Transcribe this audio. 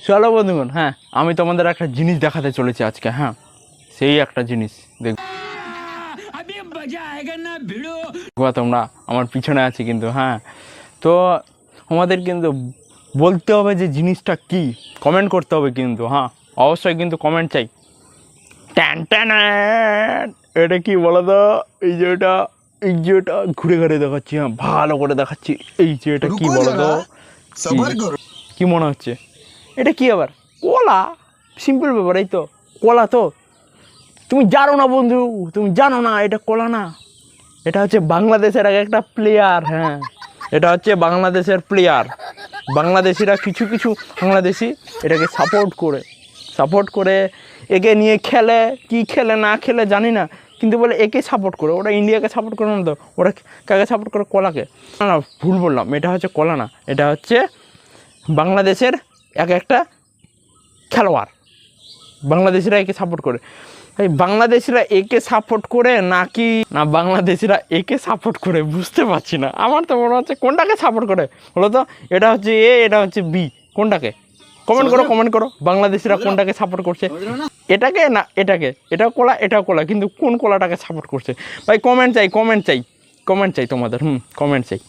চলো বন্ধুগণ, হ্যাঁ আমি তোমাদের একটা জিনিস দেখাতে চলেছি আজকে। হ্যাঁ সেই একটা জিনিস দেখবা তোমরা আমার পিছনে আছে কিন্তু। হ্যাঁ তো আমাদের কিন্তু বলতে হবে যে জিনিসটা কি, কমেন্ট করতে হবে কিন্তু। হ্যাঁ অবশ্যই কিন্তু কমেন্ট চাই। ট্যান ট্যান, এটা কি বলো তো? এই যে এটা ঘুরে ঘুরে দেখাচ্ছি, হ্যাঁ ভালো করে দেখাচ্ছি। এই যে এটা কি বলো তো? কি মনে হচ্ছে এটা কি? আবার কলা? সিম্পল ব্যাপার, এই তো কলা। তো তুমি জানো না বন্ধু, তুমি জানো না এটা কলা না, এটা হচ্ছে বাংলাদেশের এক একটা প্লেয়ার। হ্যাঁ এটা হচ্ছে বাংলাদেশের প্লেয়ার। বাংলাদেশিরা কিছু কিছু বাংলাদেশি এটাকে সাপোর্ট করে একে নিয়ে খেলে। কি খেলে না খেলে জানি না, কিন্তু বলে একে সাপোর্ট করে। ওরা ইন্ডিয়াকে সাপোর্ট করে না তো, ওরা কাকে সাপোর্ট করে? কলাকে। না ভুল বললাম, এটা হচ্ছে কলা না, এটা হচ্ছে বাংলাদেশের এক একটা খেলোয়াড়। বাংলাদেশিরা একে সাপোর্ট করে। এই বাংলাদেশিরা একে সাপোর্ট করে নাকি না বাংলাদেশিরা একে সাপোর্ট করে বুঝতে পারছি না। আমার তো মনে হচ্ছে কোনটাকে সাপোর্ট করে বলো তো? এটা হচ্ছে এ, এটা হচ্ছে বি, কোনটাকে? কমেন্ট করো বাংলাদেশিরা কোনটাকে সাপোর্ট করছে, এটাকে না এটাকে? এটাও কলা এটাও কলা, কিন্তু কোন কলাটাকে সাপোর্ট করছে? ভাই কমেন্ট চাই তোমাদের। কমেন্ট চাই।